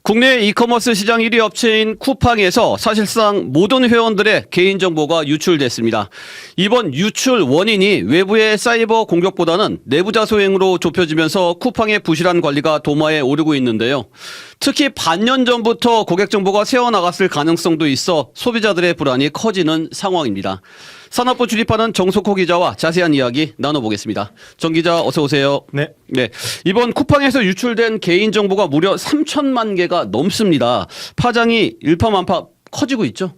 국내 이커머스 시장 1위 업체인 쿠팡에서 사실상 모든 회원들의 개인정보가 유출됐습니다. 이번 유출 원인이 외부의 사이버 공격보다는 내부자 소행으로 좁혀지면서 쿠팡의 부실한 관리가 도마에 오르고 있는데요. 특히 반년 전부터 고객 정보가 새어나갔을 가능성도 있어 소비자들의 불안이 커지는 상황입니다. 산업부 출입하는 정석호 기자와 자세한 이야기 나눠보겠습니다. 정 기자 어서 오세요. 네. 이번 쿠팡에서 유출된 개인정보가 무려 3천만 개가 넘습니다. 파장이 일파만파 커지고 있죠?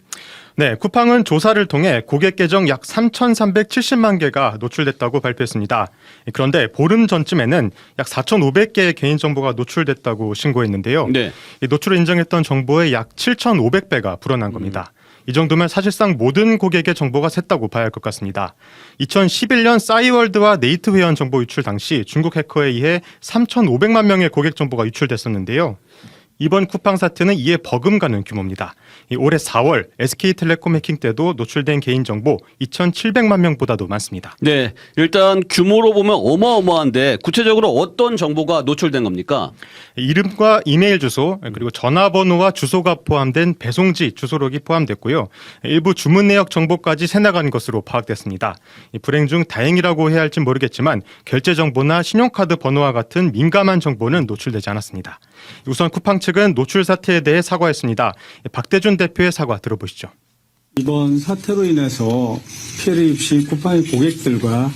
네, 쿠팡은 조사를 통해 고객 계정 약 3,370만 개가 노출됐다고 발표했습니다. 그런데 보름 전쯤에는 약 4,500개의 개인정보가 노출됐다고 신고했는데요. 네. 이 노출을 인정했던 정보의 약 7,500배가 불어난 겁니다. 이 정도면 사실상 모든 고객의 정보가 샜다고 봐야 할 것 같습니다. 2011년 싸이월드와 네이트 회원 정보 유출 당시 중국 해커에 의해 3,500만 명의 고객 정보가 유출됐었는데요. 이번 쿠팡 사태는 이에 버금가는 규모입니다. 올해 4월 SK텔레콤 해킹 때도 노출된 개인정보 2,700만 명보다도 많습니다. 네, 일단 규모로 보면 어마어마한데 구체적으로 어떤 정보가 노출된 겁니까? 이름과 이메일 주소 그리고 전화번호와 주소가 포함된 배송지 주소록이 포함됐고요. 일부 주문 내역 정보까지 새나간 것으로 파악됐습니다. 불행 중 다행이라고 해야 할지 모르겠지만 결제 정보나 신용카드 번호와 같은 민감한 정보는 노출되지 않았습니다. 우선 쿠팡 측은 노출 사태에 대해 사과했습니다. 박대준 대표의 사과 들어보시죠. 이번 사태로 인해서 피해를 입으신 쿠팡의 고객들과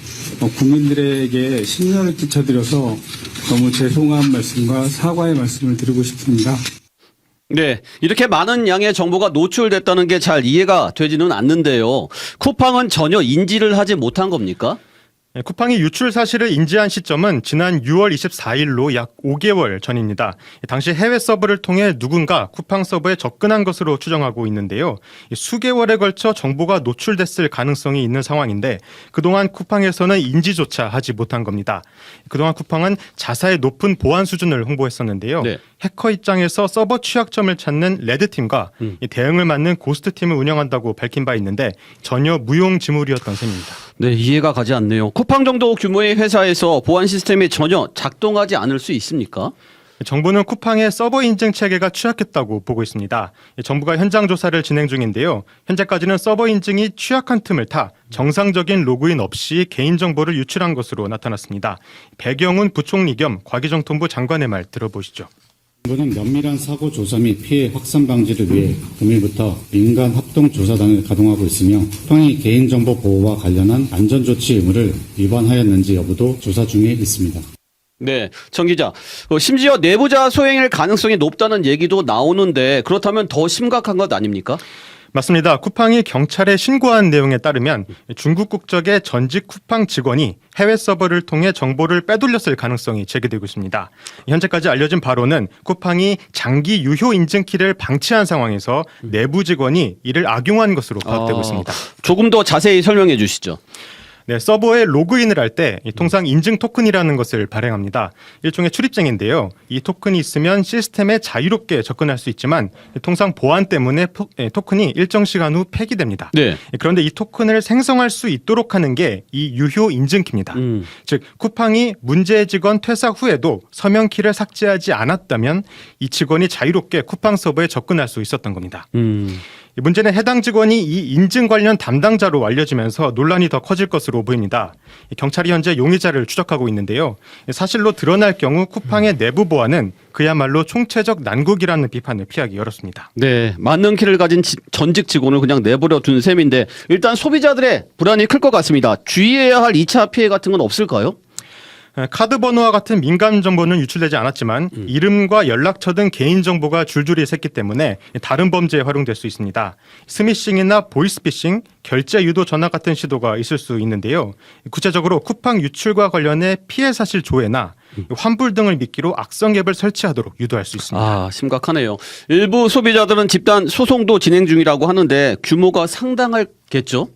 국민들에게 신뢰를 끼쳐드려서 너무 죄송한 말씀과 사과의 말씀을 드리고 싶습니다. 네, 이렇게 많은 양의 정보가 노출됐다는 게 잘 이해가 되지는 않는데요. 쿠팡은 전혀 인지를 하지 못한 겁니까? 쿠팡이 유출 사실을 인지한 시점은 지난 6월 24일로 약 5개월 전입니다. 당시 해외 서버를 통해 누군가 쿠팡 서버에 접근한 것으로 추정하고 있는데요. 수개월에 걸쳐 정보가 노출됐을 가능성이 있는 상황인데 그동안 쿠팡에서는 인지조차 하지 못한 겁니다. 그동안 쿠팡은 자사의 높은 보안 수준을 홍보했었는데요. 네. 해커 입장에서 서버 취약점을 찾는 레드팀과 대응을 맡는 고스트팀을 운영한다고 밝힌 바 있는데 전혀 무용지물이었던 셈입니다. 네, 이해가 가지 않네요. 쿠팡 정도 규모의 회사에서 보안 시스템이 전혀 작동하지 않을 수 있습니까? 정부는 쿠팡의 서버 인증 체계가 취약했다고 보고 있습니다. 정부가 현장 조사를 진행 중인데요. 현재까지는 서버 인증이 취약한 틈을 타 정상적인 로그인 없이 개인정보를 유출한 것으로 나타났습니다. 배경훈 부총리 겸 과기정통부 장관의 말 들어보시죠. 정부는 면밀한 사고 조사 및 피해 확산 방지를 위해 금일부터 민간 합동조사단을 가동하고 있으며 쿠팡이 개인정보 보호와 관련한 안전조치 의무를 위반하였는지 여부도 조사 중에 있습니다. 네, 정 기자. 심지어 내부자 소행일 가능성이 높다는 얘기도 나오는데 그렇다면 더 심각한 것 아닙니까? 맞습니다. 쿠팡이 경찰에 신고한 내용에 따르면 중국 국적의 전직 쿠팡 직원이 해외 서버를 통해 정보를 빼돌렸을 가능성이 제기되고 있습니다. 현재까지 알려진 바로는 쿠팡이 장기 유효 인증키를 방치한 상황에서 내부 직원이 이를 악용한 것으로 파악되고 있습니다. 조금 더 자세히 설명해 주시죠. 네, 서버에 로그인을 할 때 통상 인증 토큰이라는 것을 발행합니다. 일종의 출입증인데요. 이 토큰이 있으면 시스템에 자유롭게 접근할 수 있지만 통상 보안 때문에 토큰이 일정 시간 후 폐기됩니다. 네. 그런데 이 토큰을 생성할 수 있도록 하는 게 이 유효 인증키입니다. 즉 쿠팡이 문제 직원 퇴사 후에도 서명키를 삭제하지 않았다면 이 직원이 자유롭게 쿠팡 서버에 접근할 수 있었던 겁니다. 문제는 해당 직원이 이 인증 관련 담당자로 알려지면서 논란이 더 커질 것으로 보입니다. 경찰이 현재 용의자를 추적하고 있는데요. 사실로 드러날 경우 쿠팡의 내부 보안은 그야말로 총체적 난국이라는 비판을 피하기 어렵습니다. 네, 맞는 키를 가진 전직 직원을 그냥 내버려 둔 셈인데 일단 소비자들의 불안이 클 것 같습니다. 주의해야 할 2차 피해 같은 건 없을까요? 카드 번호와 같은 민감 정보는 유출되지 않았지만 이름과 연락처 등 개인정보가 줄줄이 샜기 때문에 다른 범죄에 활용될 수 있습니다. 스미싱이나 보이스피싱, 결제 유도 전화 같은 시도가 있을 수 있는데요. 구체적으로 쿠팡 유출과 관련해 피해 사실 조회나 환불 등을 미끼로 악성 앱을 설치하도록 유도할 수 있습니다. 아, 심각하네요. 일부 소비자들은 집단 소송도 진행 중이라고 하는데 규모가 상당하겠죠?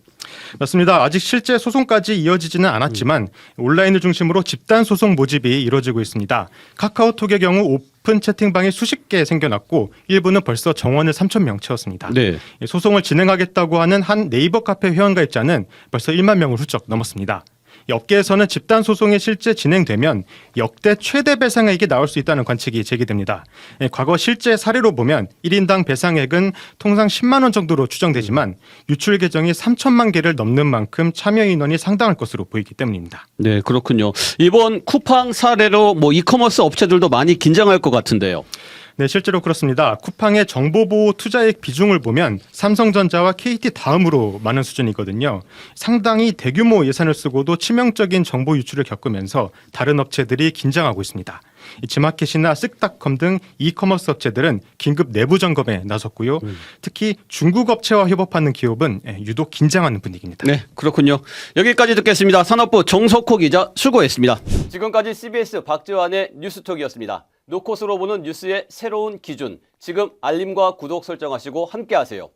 맞습니다. 아직 실제 소송까지 이어지지는 않았지만 온라인을 중심으로 집단 소송 모집이 이뤄지고 있습니다. 카카오톡의 경우 오픈 채팅방이 수십 개 생겨났고 일부는 벌써 정원을 3,000명 채웠습니다. 네. 소송을 진행하겠다고 하는 한 네이버 카페 회원가입자는 벌써 1만 명을 훌쩍 넘었습니다. 이 업계에서는 집단 소송이 실제 진행되면 역대 최대 배상액이 나올 수 있다는 관측이 제기됩니다. 과거 실제 사례로 보면 1인당 배상액은 통상 10만 원 정도로 추정되지만 유출 계정이 3천만 개를 넘는 만큼 참여 인원이 상당할 것으로 보이기 때문입니다. 네, 그렇군요. 이번 쿠팡 사례로 이커머스 업체들도 많이 긴장할 것 같은데요. 네, 실제로 그렇습니다. 쿠팡의 정보보호 투자액 비중을 보면 삼성전자와 KT 다음으로 많은 수준이거든요. 상당히 대규모 예산을 쓰고도 치명적인 정보 유출을 겪으면서 다른 업체들이 긴장하고 있습니다. 지마켓이나 쓱닷컴 등 이커머스 업체들은 긴급 내부 점검에 나섰고요. 특히 중국 업체와 협업하는 기업은 유독 긴장하는 분위기입니다. 네, 그렇군요. 여기까지 듣겠습니다. 산업부 정석호 기자 수고했습니다. 지금까지 CBS 박지환의 뉴스톡이었습니다. 노컷으로 보는 뉴스의 새로운 기준. 지금 알림과 구독 설정하시고 함께하세요.